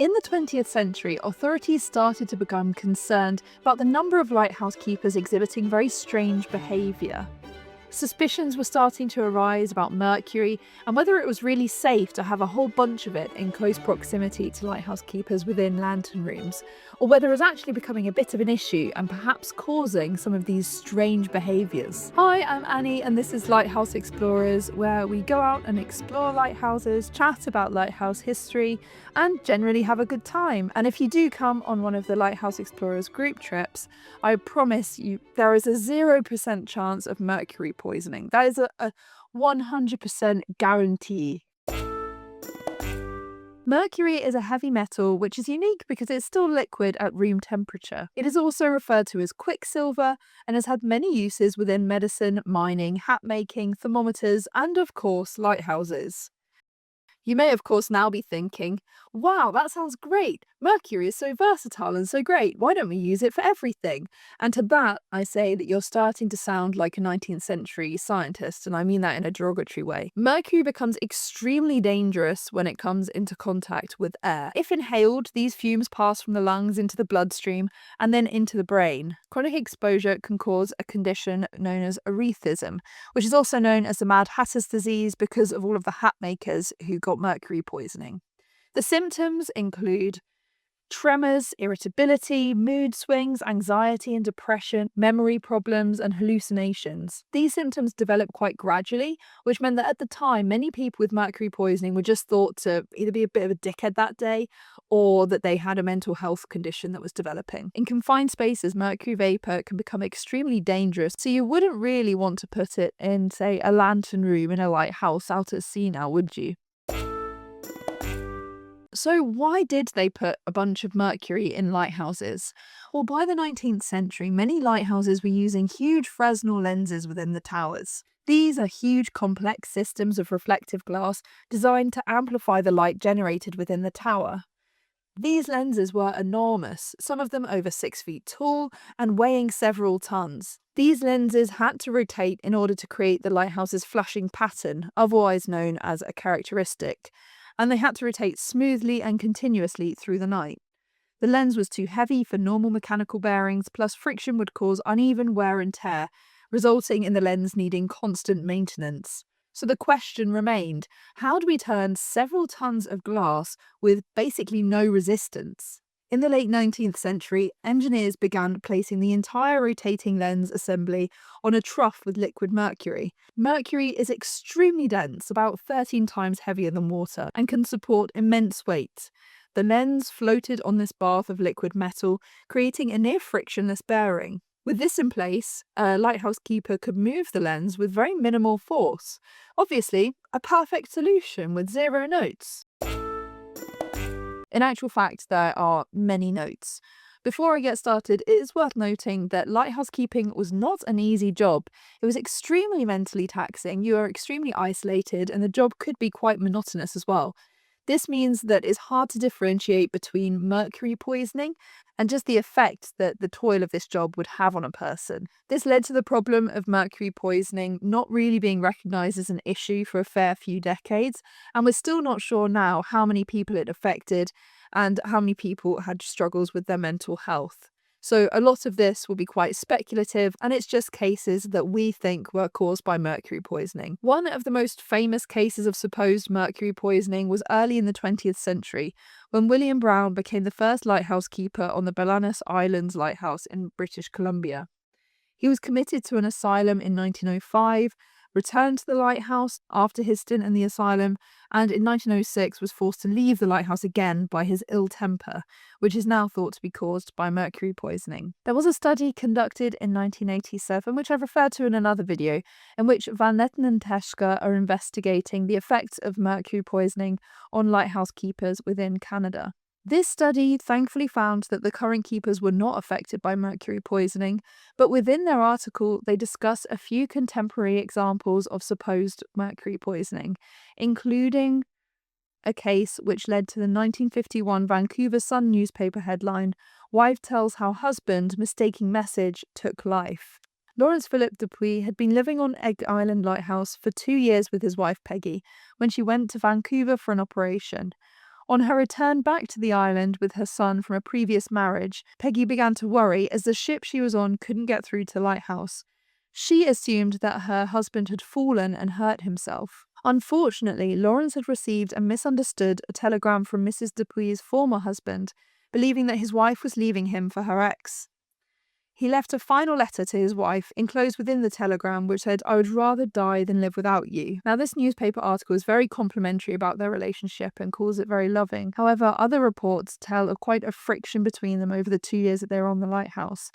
In the 20th century, authorities started to become concerned about the number of lighthouse keepers exhibiting very strange behaviour. Suspicions were starting to arise about mercury and whether it was really safe to have a whole bunch of it in close proximity to lighthouse keepers within lantern rooms, or whether it was actually becoming a bit of an issue and perhaps causing some of these strange behaviours. Hi, I'm Annie and this is Lighthouse Explorers, where we go out and explore lighthouses, chat about lighthouse history, and generally have a good time. And if you do come on one of the Lighthouse Explorers group trips, I promise you there is a 0% chance of mercury poisoning. That is a 100% guarantee. Mercury is a heavy metal which is unique because it's still liquid at room temperature. It is also referred to as quicksilver and has had many uses within medicine, mining, hat making, thermometers, and of course lighthouses. You may of course now be thinking, wow, that sounds great. Mercury is so versatile and so great. Why don't we use it for everything? And to that, I say that you're starting to sound like a 19th century scientist, and I mean that in a derogatory way. Mercury becomes extremely dangerous when it comes into contact with air. If inhaled, these fumes pass from the lungs into the bloodstream and then into the brain. Chronic exposure can cause a condition known as erethism, which is also known as the Mad Hatter's disease because of all of the hat makers who got mercury poisoning. The symptoms include tremors, irritability, mood swings, anxiety and depression, memory problems, and hallucinations. These symptoms develop quite gradually, which meant that at the time, many people with mercury poisoning were just thought to either be a bit of a dickhead that day or that they had a mental health condition that was developing. In confined spaces, mercury vapor can become extremely dangerous, so you wouldn't really want to put it in, say, a lantern room in a lighthouse out at sea now, would you? So why did they put a bunch of mercury in lighthouses? Well, by the 19th century, many lighthouses were using huge Fresnel lenses within the towers. These are huge complex systems of reflective glass designed to amplify the light generated within the tower. These lenses were enormous, some of them over 6 feet tall and weighing several tons. These lenses had to rotate in order to create the lighthouse's flashing pattern, otherwise known as a characteristic, and they had to rotate smoothly and continuously through the night. The lens was too heavy for normal mechanical bearings, plus friction would cause uneven wear and tear, resulting in the lens needing constant maintenance. So the question remained, how do we turn several tons of glass with basically no resistance? In the late 19th century, engineers began placing the entire rotating lens assembly on a trough with liquid mercury. Mercury is extremely dense, about 13 times heavier than water, and can support immense weight. The lens floated on this bath of liquid metal, creating a near frictionless bearing. With this in place, a lighthouse keeper could move the lens with very minimal force. Obviously, a perfect solution with zero notes. In actual fact, there are many notes. Before I get started, it is worth noting that lighthouse keeping was not an easy job. It was extremely mentally taxing, you are extremely isolated, and the job could be quite monotonous as well. This means that it's hard to differentiate between mercury poisoning and just the effect that the toil of this job would have on a person. This led to the problem of mercury poisoning not really being recognised as an issue for a fair few decades, and we're still not sure now how many people it affected and how many people had struggles with their mental health. So a lot of this will be quite speculative, and it's just cases that we think were caused by mercury poisoning. One of the most famous cases of supposed mercury poisoning was early in the 20th century, when William Brown became the first lighthouse keeper on the Balanas Islands Lighthouse in British Columbia. He was committed to an asylum in 1905, returned to the lighthouse after his stint in the asylum, and in 1906 was forced to leave the lighthouse again by his ill temper, which is now thought to be caused by mercury poisoning. There was a study conducted in 1987, which I've referred to in another video, in which Van Netten and Teschka are investigating the effects of mercury poisoning on lighthouse keepers within Canada. This study thankfully found that the current keepers were not affected by mercury poisoning, but within their article they discuss a few contemporary examples of supposed mercury poisoning, including a case which led to the 1951 Vancouver Sun newspaper headline, "Wife Tells How Husband Mistaking Message Took Life." Lawrence Philip Dupuis had been living on Egg Island Lighthouse for 2 years with his wife Peggy when she went to Vancouver for an operation. On her return back to the island with her son from a previous marriage, Peggy began to worry as the ship she was on couldn't get through to Lighthouse. She assumed that her husband had fallen and hurt himself. Unfortunately, Lawrence had received and misunderstood a telegram from Mrs. Dupuy's former husband, believing that his wife was leaving him for her ex. He left a final letter to his wife, enclosed within the telegram, which said, "I would rather die than live without you." Now, this newspaper article is very complimentary about their relationship and calls it very loving. However, other reports tell of quite a friction between them over the 2 years that they were on the Lighthouse.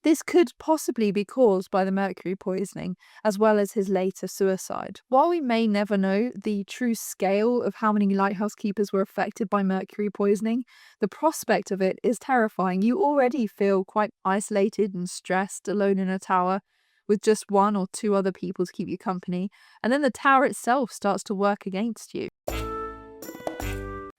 This could possibly be caused by the mercury poisoning, as well as his later suicide. While we may never know the true scale of how many lighthouse keepers were affected by mercury poisoning, the prospect of it is terrifying. You already feel quite isolated and stressed alone in a tower with just one or two other people to keep you company, and then the tower itself starts to work against you.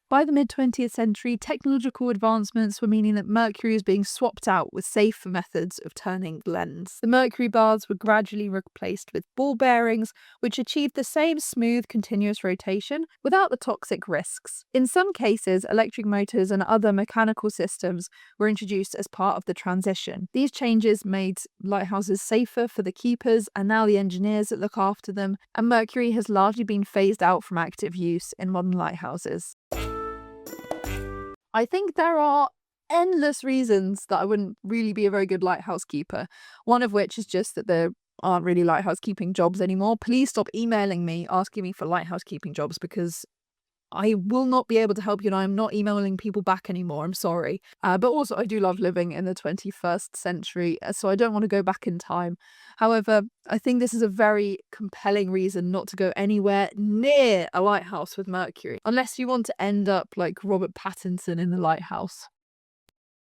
By the mid-20th century, technological advancements were meaning that mercury was being swapped out with safer methods of turning blends. The mercury baths were gradually replaced with ball bearings, which achieved the same smooth, continuous rotation without the toxic risks. In some cases, electric motors and other mechanical systems were introduced as part of the transition. These changes made lighthouses safer for the keepers and now the engineers that look after them, and mercury has largely been phased out from active use in modern lighthouses. I think there are endless reasons that I wouldn't really be a very good lighthouse keeper. One of which is just that there aren't really lighthouse keeping jobs anymore. Please stop emailing me asking me for lighthouse keeping jobs because I will not be able to help you and I'm not emailing people back anymore. I'm sorry. But also I do love living in the 21st century, so I don't want to go back in time. However, I think this is a very compelling reason not to go anywhere near a lighthouse with mercury, unless you want to end up like Robert Pattinson in The Lighthouse.